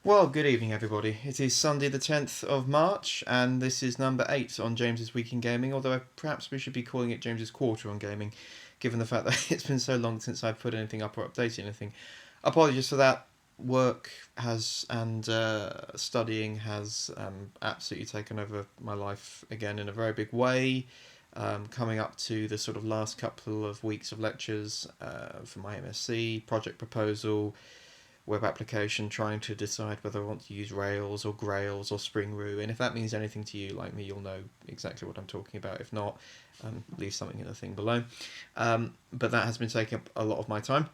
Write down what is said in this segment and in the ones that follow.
Well, good evening, everybody. It is Sunday the 10th of March, and this is number 8 on James's Week in Gaming, although perhaps we should be calling it James's Quarter on Gaming, given the fact that it's been so long since I've put anything up or updated anything. Apologies for that. Work has, and studying has absolutely taken over my life again in a very big way. Coming up to the sort of last couple of weeks of lectures for my MSc, project proposal, web application, trying to decide whether I want to use Rails or Grails or Spring Roo. And if that means anything to you like me, you'll know exactly what I'm talking about. If not, leave something in the thing below. But that has been taking up a lot of my time.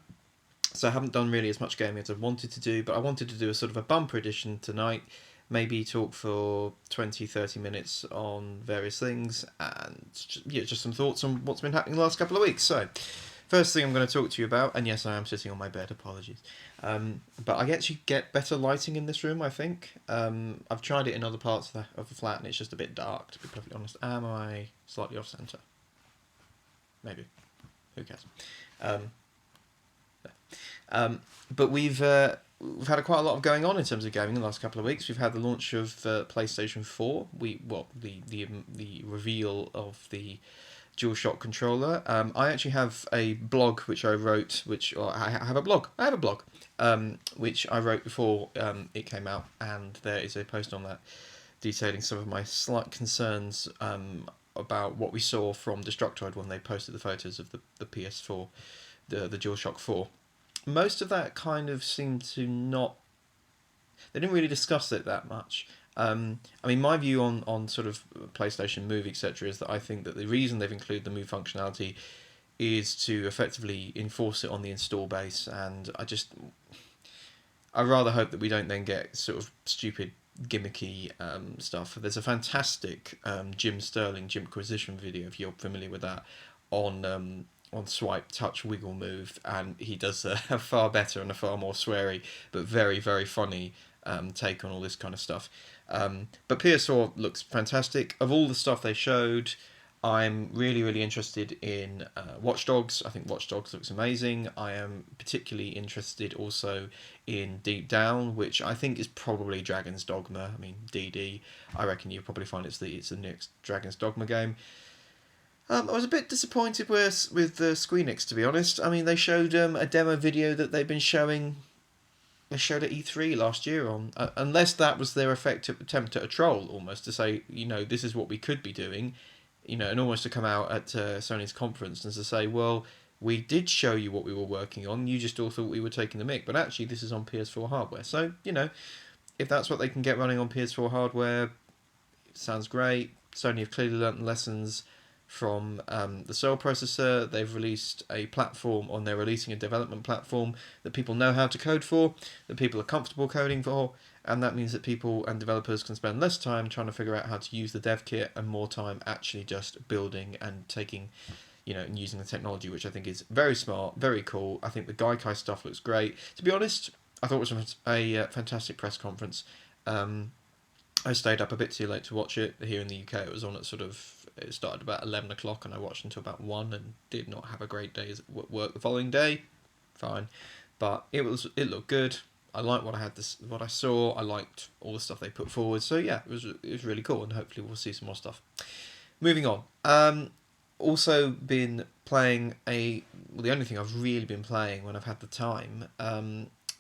So I haven't done really as much gaming as I wanted to do, but I wanted to do a sort of a bumper edition tonight. Maybe talk for 20-30 minutes on various things and just some thoughts on what's been happening the last couple of weeks. So, first thing I'm going to talk to you about, and yes, I am sitting on my bed, apologies. But I actually get better lighting in this room, I think. I've tried it in other parts of the flat and it's just a bit dark, to be perfectly honest. Am I slightly off centre? Maybe. Who cares? But we've had quite a lot of going on in terms of gaming in the last couple of weeks. We've had the launch of PlayStation 4. The reveal of the DualShock controller. I actually have a blog which I wrote, I have a blog, which I wrote before it came out, and there is a post on that detailing some of my slight concerns about what we saw from Destructoid when they posted the photos of the PS4, the DualShock 4. Most of that kind of seemed to not... They didn't really discuss it that much. I mean, my view on sort of PlayStation Move, etc., is that I think that the reason they've included the Move functionality is to effectively enforce it on the install base, and I rather hope that we don't then get sort of stupid gimmicky stuff. There's a fantastic Jim Sterling Jimquisition video, if you're familiar with that, on Swipe, Touch, Wiggle, Move, and he does a far better and a far more sweary but very, very funny take on all this kind of stuff. But PS4 looks fantastic. Of all the stuff they showed, I'm really, really interested in Watch Dogs. I think Watch Dogs looks amazing. I am particularly interested also in Deep Down, which I think is probably Dragon's Dogma. I mean, DD. I reckon you'll probably find it's the next Dragon's Dogma game. I was a bit disappointed with the Squeenix, to be honest. I mean, they showed a demo video that they've been showing. They showed at E3 last year on, unless that was their effective attempt at a troll, almost to say, this is what we could be doing, and almost to come out at Sony's conference and to say, well, we did show you what we were working on. You just all thought we were taking the mick, but actually this is on PS4 hardware. So if that's what they can get running on PS4 hardware, it sounds great. Sony have clearly learnt lessons from the Soul processor. They've released a platform, or they're releasing a development platform that people know how to code for, that people are comfortable coding for, and that means that people and developers can spend less time trying to figure out how to use the dev kit and more time actually just building and taking, and using the technology, which I think is very smart, very cool. I think the Gaikai stuff looks great. To be honest, I thought it was a fantastic press conference. I stayed up a bit too late to watch it. Here in the UK, it was on at it started about 11 o'clock and I watched until about 1 and did not have a great day at work the following day. Fine. But it looked good. I liked what I saw. I liked all the stuff they put forward. So yeah, it was really cool, and hopefully we'll see some more stuff. Moving on. Also been playing the only thing I've really been playing when I've had the time.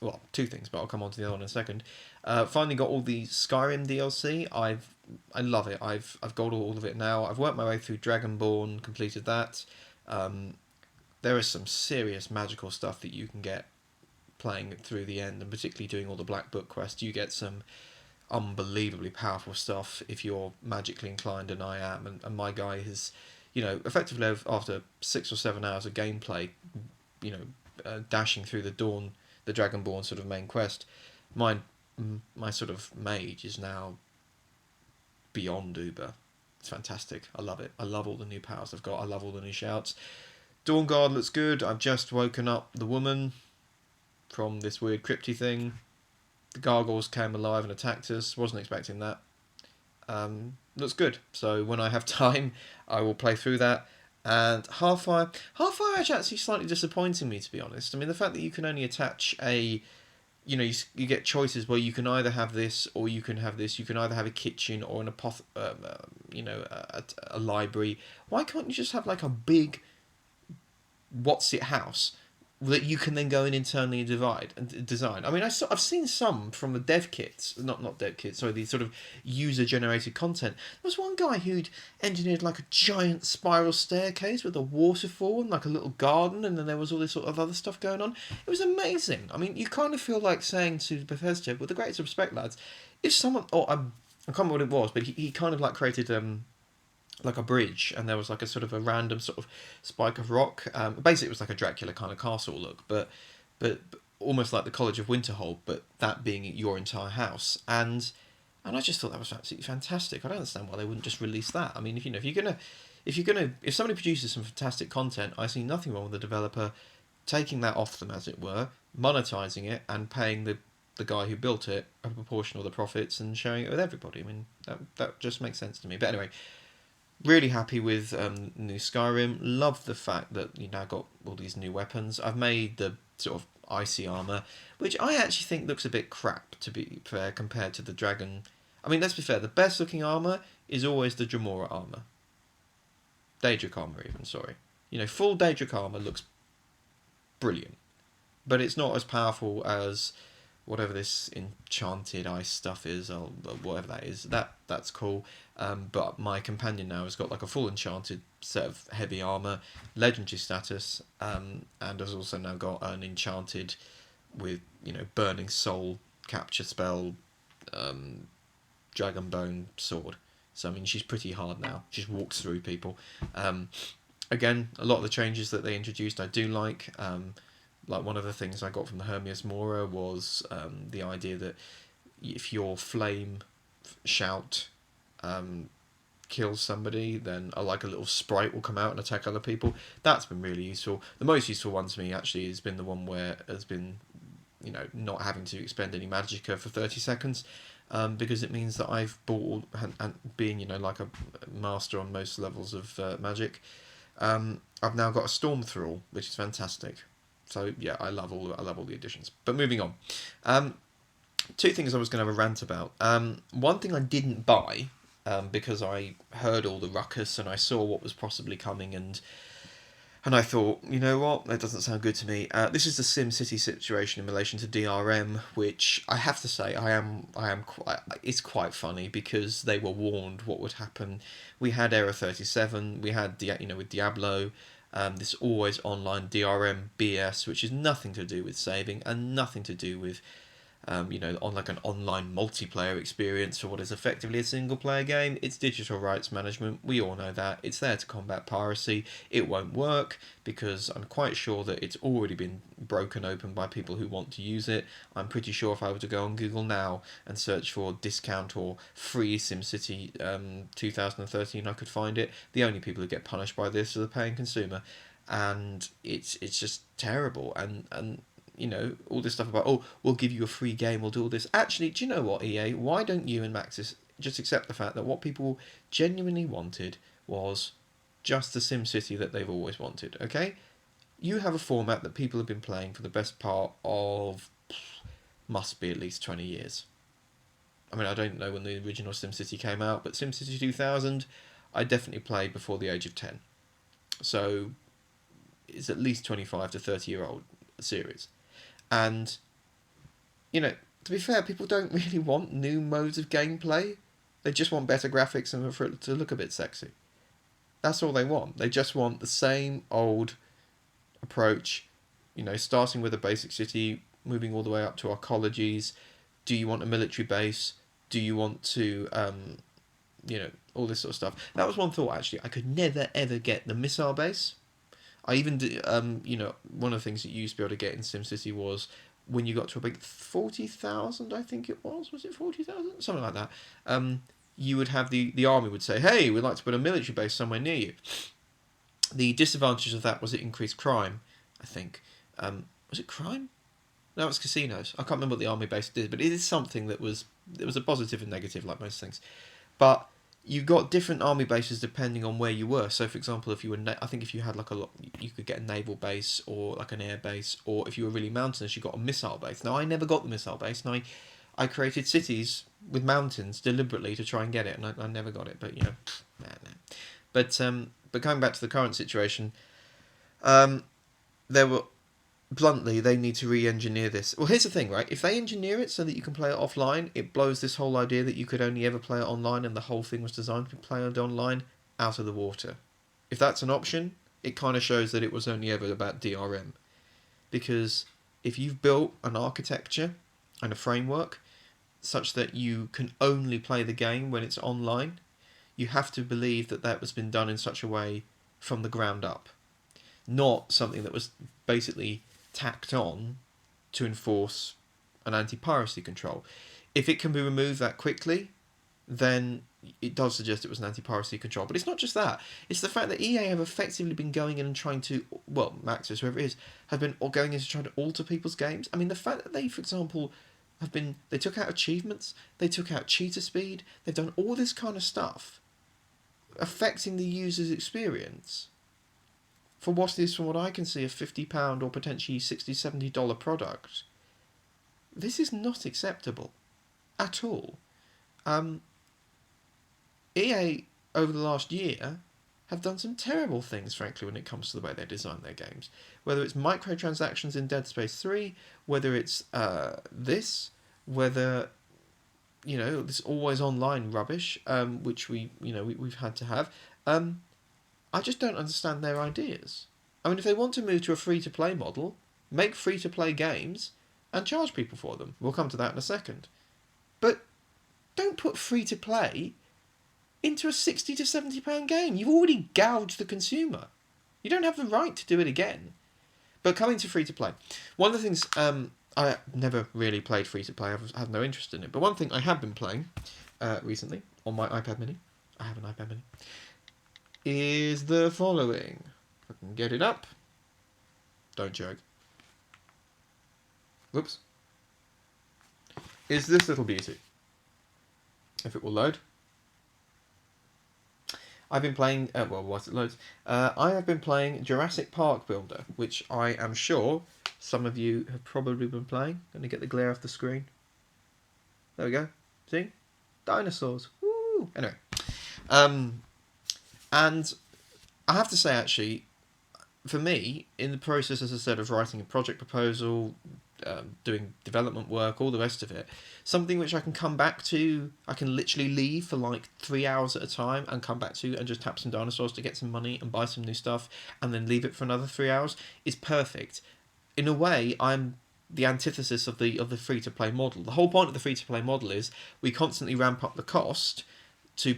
Well, two things, but I'll come on to the other one in a second. Finally got all the Skyrim DLC. I love it. I've got all of it now. I've worked my way through Dragonborn, completed that. There is some serious magical stuff that you can get playing through the end, and particularly doing all the Black Book quests. You get some unbelievably powerful stuff if you're magically inclined, and I am. And my guy has, effectively after 6 or 7 hours of gameplay, dashing through the Dragonborn sort of main quest, my sort of mage is now beyond uber. It's fantastic. I love it. I love all the new powers I've got. I love all the new shouts. Dawnguard looks good. I've just woken up the woman from this weird crypty thing. The gargoyles came alive and attacked us. Wasn't expecting that. Looks good. So when I have time, I will play through that. And Half-Fire is actually slightly disappointing me, to be honest. I mean, the fact that you can only attach a you get choices where you can either have this or you can have this. You can either have a kitchen or an a library. Why can't you just have like a big what's it house that you can then go and internally divide and design? I mean, I've seen some from the dev kits, not dev kits, sorry, the sort of user generated content. There was one guy who'd engineered like a giant spiral staircase with a waterfall and like a little garden, and then there was all this sort of other stuff going on. It was amazing. I mean, you kind of feel like saying to Bethesda, with the greatest respect, lads, if someone, I can't remember what it was, but he kind of like created like a bridge, and there was like a sort of a random sort of spike of rock. Basically, it was like a Dracula kind of castle look, but almost like the College of Winterhold, but that being your entire house. And I just thought that was absolutely fantastic. I don't understand why they wouldn't just release that. I mean, if somebody produces some fantastic content, I see nothing wrong with the developer taking that off them, as it were, monetizing it, and paying the guy who built it a proportion of the profits and sharing it with everybody. I mean, that just makes sense to me. But anyway, really happy with new Skyrim. Love the fact that you now got all these new weapons. I've made the sort of icy armor, which I actually think looks a bit crap, to be fair, compared to the dragon. I mean, let's be fair, the best looking armor is always the Jamora armor. Daedric armor even, sorry. Full Daedric armor looks brilliant. But it's not as powerful as whatever this enchanted ice stuff is, or whatever that is. That's cool. But my companion now has got like a full enchanted set of heavy armor, legendary status, and has also now got an enchanted with burning soul capture spell, dragon bone sword. So I mean, she's pretty hard now. She's walked through people. Again, a lot of the changes that they introduced I do like. Like one of the things I got from the Hermias Mora was the idea that if your flame shout kills somebody, then a little sprite will come out and attack other people. That's been really useful. The most useful one to me actually has been the one where has been not having to expend any magicka for 30 seconds, because it means that I've bought, and being like a master on most levels of magic, I've now got a storm thrall, which is fantastic. So yeah, I love all the additions. But moving on, two things I was going to have a rant about. One thing I didn't buy, because I heard all the ruckus and I saw what was possibly coming, and I thought, you know what, that doesn't sound good to me. This is the SimCity situation in relation to DRM, which I have to say it's quite funny, because they were warned what would happen. We had Error 37, we had with Diablo. This always online DRM BS, which is nothing to do with saving and nothing to do with on like an online multiplayer experience for what is effectively a single player game. It's digital rights management. We all know that. It's there to combat piracy. It won't work because I'm quite sure that it's already been broken open by people who want to use it. I'm pretty sure if I were to go on Google now and search for discount or free SimCity 2013, I could find it. The only people who get punished by this are the paying consumer, and it's just terrible. And all this stuff about, we'll give you a free game, we'll do all this. Actually, do you know what, EA? Why don't you and Maxis just accept the fact that what people genuinely wanted was just the SimCity that they've always wanted, okay? You have a format that people have been playing for the best part of, must be at least 20 years. I mean, I don't know when the original SimCity came out, but SimCity 2000, I definitely played before the age of 10. So, it's at least 25 to 30-year-old series. And, to be fair, people don't really want new modes of gameplay. They just want better graphics and for it to look a bit sexy. That's all they want. They just want the same old approach, starting with a basic city, moving all the way up to our colleges. Do you want a military base? Do you want to, all this sort of stuff. That was one thought, actually. I could never, ever get the missile base. I even did, one of the things that you used to be able to get in SimCity was when you got to about 40,000, I think it was it 40,000? Something like that. You would have the army would say, hey, we'd like to put a military base somewhere near you. The disadvantage of that was it increased crime, I think. Was it crime? No, it's casinos. I can't remember what the army base did, but it is something that was, it was a positive and negative, like most things. But you got different army bases depending on where you were. So, for example, if you were, I think if you had like a lot, you could get a naval base or like an air base, or if you were really mountainous, you got a missile base. Now, I never got the missile base, and I created cities with mountains deliberately to try and get it, and I never got it. But nah. But going back to the current situation, there were. Bluntly, they need to re-engineer this. Well, here's the thing, right? If they engineer it so that you can play it offline, it blows this whole idea that you could only ever play it online and the whole thing was designed to be played online out of the water. If that's an option, it kind of shows that it was only ever about DRM. Because if you've built an architecture and a framework such that you can only play the game when it's online, you have to believe that that was been done in such a way from the ground up. Not something that was basically tacked on to enforce an anti-piracy control. If it can be removed that quickly, then it does suggest it was an anti-piracy control. But it's not just that. It's the fact that EA have effectively been going in and trying to, well, Maxis, whoever it is, have been going in and trying to alter people's games. I mean, the fact that they, for example, they took out achievements, they took out cheater speed, they've done all this kind of stuff, affecting the user's experience. For what is, from what I can see, a £50 or potentially $60, $70 product, this is not acceptable at all. EA, over the last year, have done some terrible things, frankly, when it comes to the way they design their games. Whether it's microtransactions in Dead Space 3, whether it's this, whether, this always online rubbish, which we've had to have. I just don't understand their ideas. I mean, if they want to move to a free-to-play model, make free-to-play games and charge people for them. We'll come to that in a second. But don't put free-to-play into a £60 to £70 game. You've already gouged the consumer. You don't have the right to do it again. But coming to free-to-play, one of the things, I never really played free-to-play. I have no interest in it. But one thing I have been playing recently on my iPad mini, I have an iPad mini, is the following. If I can get it up. Don't joke. Whoops. Is this little beauty. If it will load. I've been playing, whilst it loads, I have been playing Jurassic Park Builder, which I am sure some of you have probably been playing. Going to get the glare off the screen. There we go. See? Dinosaurs. Woo! Anyway. And I have to say, actually, for me, in the process, as I said, of writing a project proposal, doing development work, all the rest of it, something which I can come back to, I can literally leave for like 3 hours at a time and come back to and just tap some dinosaurs to get some money and buy some new stuff and then leave it for another 3 hours, is perfect. In a way, I'm the antithesis of the free-to-play model. The whole point of the free-to-play model is we constantly ramp up the cost to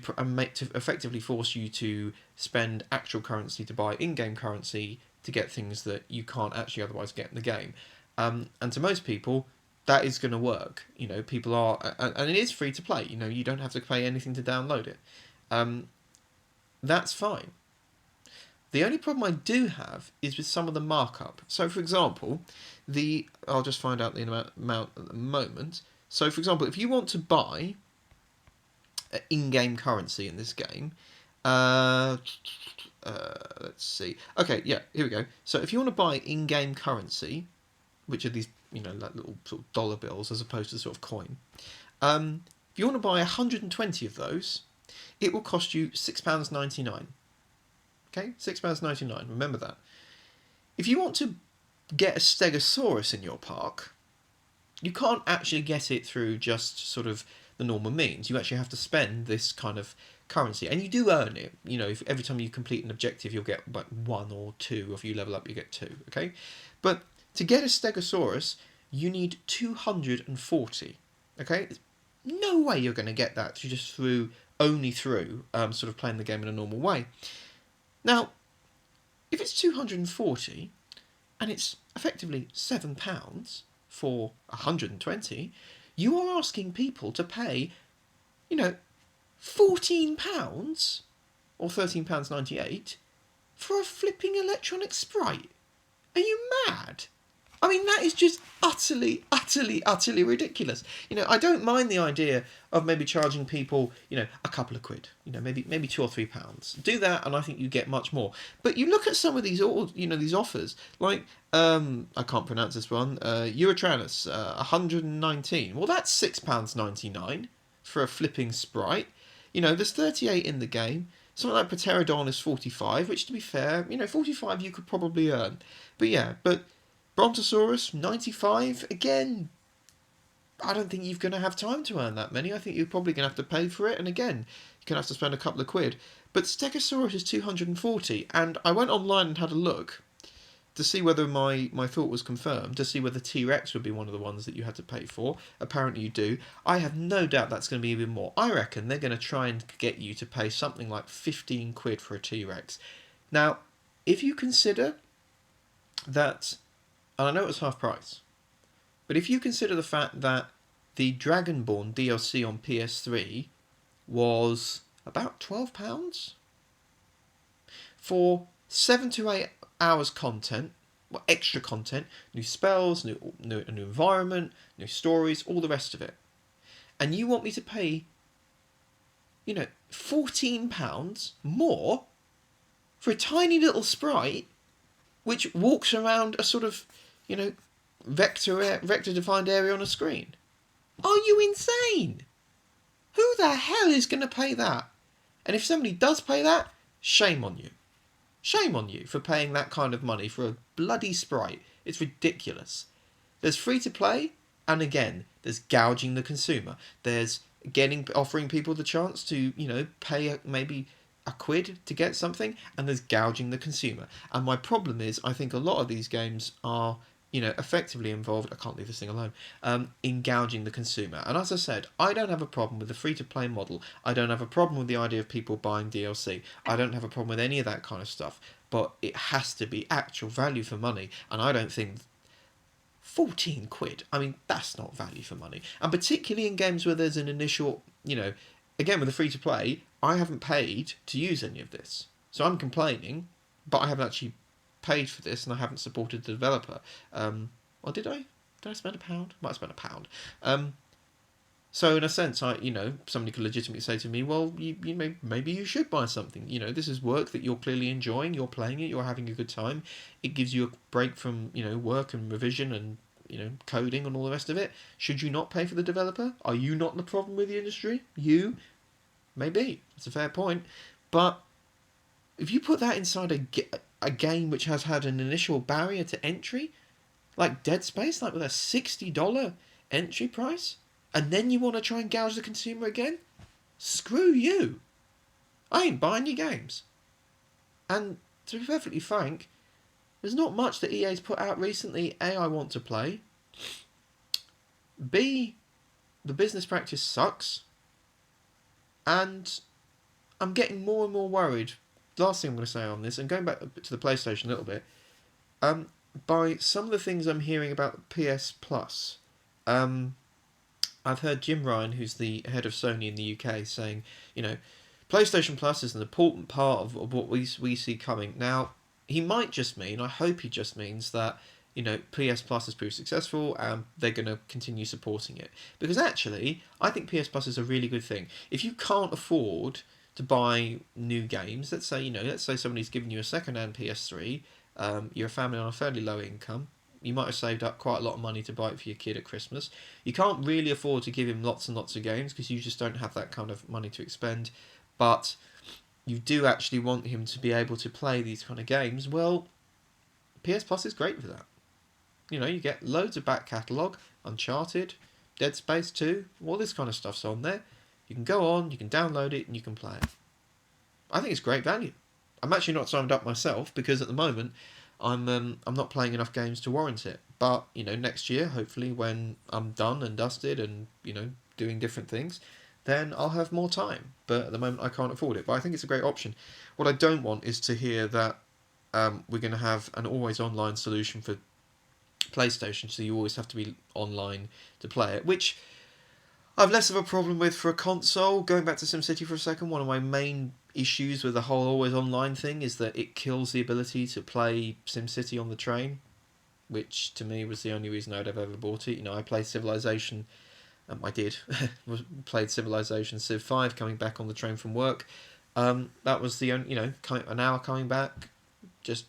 effectively force you to spend actual currency to buy in-game currency to get things that you can't actually otherwise get in the game. And to most people, that is going to work. People are, and it is free to play. You don't have to pay anything to download it. That's fine. The only problem I do have is with some of the markup. So, for example, I'll just find out the amount at the moment. So, for example, if you want to buy in-game currency in this game, let's see. Okay, yeah, here we go. So, if you want to buy in-game currency, which are these, like little sort of dollar bills as opposed to sort of coin, if you want to buy 120 of those, it will cost you £6.99. Okay, £6.99. Remember that. If you want to get a Stegosaurus in your park, you can't actually get it through just sort of the normal means. You actually have to spend this kind of currency, and you do earn it. If every time you complete an objective, you'll get like 1 or 2. If you level up, you get 2. Okay, but to get a Stegosaurus, you need 240. Okay, there's no way you're going to get that only through sort of playing the game in a normal way. Now, if it's 240 and it's effectively £7 for 120, you are asking people to pay, £14 or £13.98 for a flipping electronic sprite. Are you mad? I mean, that is just utterly, utterly, utterly ridiculous. I don't mind the idea of maybe charging people, a couple of quid. Maybe £2 or £3. Do that, and I think you get much more. But you look at some of these, these offers, like I can't pronounce this one, Eurotranus, 119. Well, that's £6.99 for a flipping sprite. There's 38 in the game. Something like Pterodon is 45, which, to be fair, 45 you could probably earn. But Brontosaurus, 95. Again, I don't think you're going to have time to earn that many. I think you're probably going to have to pay for it. And again, you're going to have to spend a couple of quid. But Stegosaurus is 240. And I went online and had a look to see whether my thought was confirmed, to see whether T-Rex would be one of the ones that you had to pay for. Apparently you do. I have no doubt that's going to be even more. I reckon they're going to try and get you to pay something like 15 quid for a T-Rex. Now, if you consider that, and I know it's half price, but if you consider the fact that the Dragonborn DLC on PS3 was about £12 for 7 to 8 hours content, extra content, new spells, a new environment, new stories, all the rest of it, and you want me to pay, £14 more for a tiny little sprite which walks around a sort of, vector-defined area on a screen. Are you insane? Who the hell is going to pay that? And if somebody does pay that, shame on you. Shame on you for paying that kind of money for a bloody sprite. It's ridiculous. There's free-to-play, and again, there's gouging the consumer. There's offering people the chance to, pay maybe a quid to get something, and there's gouging the consumer. And my problem is, I think a lot of these games are, effectively involved, I can't leave this thing alone, in gouging the consumer. And as I said, I don't have a problem with the free-to-play model. I don't have a problem with the idea of people buying DLC. I don't have a problem with any of that kind of stuff. But it has to be actual value for money, and I don't think 14 quid, I mean, that's not value for money. And particularly in games where there's an initial, again, with the free-to-play, I haven't paid to use any of this. So I'm complaining, but I haven't actually paid for this, and I haven't supported the developer. Or did I? Did I spend £1? Might have spent £1. So in a sense, somebody could legitimately say to me, well, maybe you should buy something. This is work that you're clearly enjoying. You're playing it. You're having a good time. It gives you a break from, work and revision and, coding and all the rest of it. Should you not pay for the developer? Are you not the problem with the industry? You? Maybe. It's a fair point. But if you put that inside a game which has had an initial barrier to entry, like Dead Space, like with a $60 entry price, and then you want to try and gouge the consumer again? Screw you. I ain't buying your games. And to be perfectly frank, there's not much that EA's put out recently, A, I want to play. B, the business practice sucks. And I'm getting more and more worried. Last thing I'm going to say on this, and going back to the PlayStation a little bit, by some of the things I'm hearing about PS Plus. I've heard Jim Ryan, who's the head of Sony in the UK, saying, PlayStation Plus is an important part of what we see coming. Now, he might just mean, I hope he just means that, PS Plus has proved successful and they're going to continue supporting it. Because actually, I think PS Plus is a really good thing. If you can't afford to buy new games, let's say somebody's given you a second-hand PS3, you're a family on a fairly low income, you might have saved up quite a lot of money to buy it for your kid at Christmas. You can't really afford to give him lots and lots of games because you just don't have that kind of money to expend. But you do actually want him to be able to play these kind of games. Well, PS Plus is great for that. You get loads of back catalogue, Uncharted, Dead Space 2, all this kind of stuff's on there. You can go on, you can download it, and you can play it. I think it's great value. I'm actually not signed up myself because at the moment I'm not playing enough games to warrant it. But next year, hopefully, when I'm done and dusted and doing different things, then I'll have more time. But at the moment, I can't afford it. But I think it's a great option. What I don't want is to hear that we're going to have an always online solution for PlayStation, so you always have to be online to play it, which I've less of a problem with for a console. Going back to SimCity for a second, one of my main issues with the whole always online thing is that it kills the ability to play SimCity on the train. which to me was the only reason I'd have ever bought it. You know, I played Civilization. I did. Played Civilization Civ 5 coming back on the train from work. That was the only, an hour coming back, just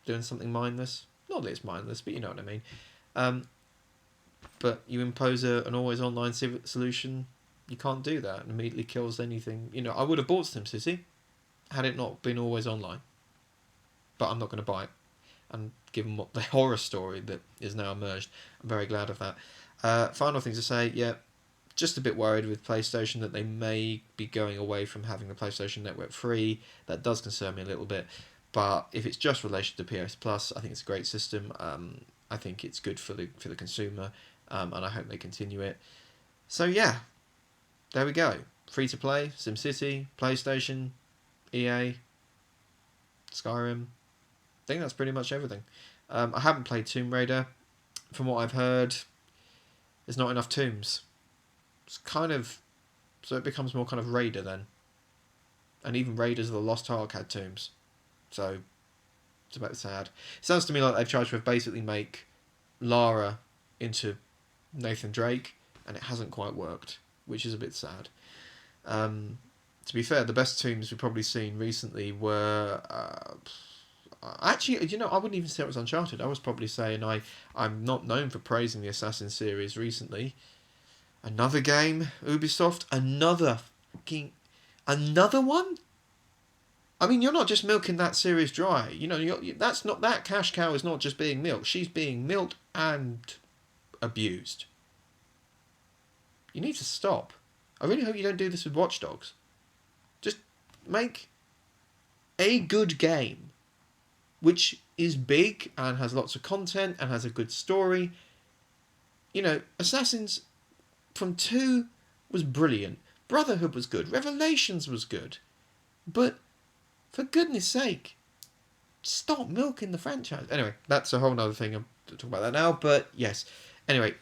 doing something mindless. Not that it's mindless, but you know what I mean. But you impose an always online solution, you can't do that. It immediately kills anything. You know, I would have bought SimCity had it not been always online. But I'm not going to buy it. And given what the horror story that is now emerged, I'm very glad of that. Final thing to say, yeah, just a bit worried with PlayStation that they may be going away from having the PlayStation Network free. That does concern me a little bit. But if it's just related to PS Plus, I think it's a great system. I think it's good for the consumer, and I hope they continue it. So yeah, there we go. Free to play, SimCity, PlayStation, EA, Skyrim. I think that's pretty much everything. I haven't played Tomb Raider. From what I've heard, there's not enough tombs. It's kind of... So it becomes more kind of Raider then. And even Raiders of the Lost Ark had tombs. So it's a bit sad. It sounds to me like they've tried to basically make Lara into Nathan Drake, and it hasn't quite worked, which is a bit sad. To be fair, the best tombs we've probably seen recently were... actually, I wouldn't even say it was Uncharted. I was probably saying I'm not known for praising the Assassin's series recently. Another game, Ubisoft, another one? I mean, you're not just milking that series dry. You know, that's not, that cash cow is not just being milked. She's being milked and abused. You need to stop. I really hope you don't do this with Watch Dogs. Just make a good game, which is big and has lots of content and has a good story. You know, Assassin's from 2 was brilliant. Brotherhood was good. Revelations was good. But, for goodness sake, stop milking the franchise. Anyway, that's a whole nother thing. I'll talk about that now. But, yes. Anyway,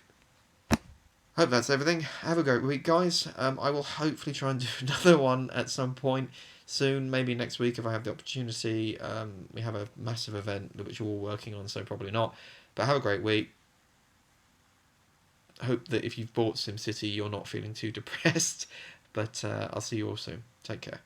hope that's everything. Have a great week, guys. I will hopefully try and do another one at some point soon. Maybe next week if I have the opportunity. We have a massive event which we're all working on, so probably not. But have a great week. Hope that if you've bought SimCity, you're not feeling too depressed. But I'll see you all soon. Take care.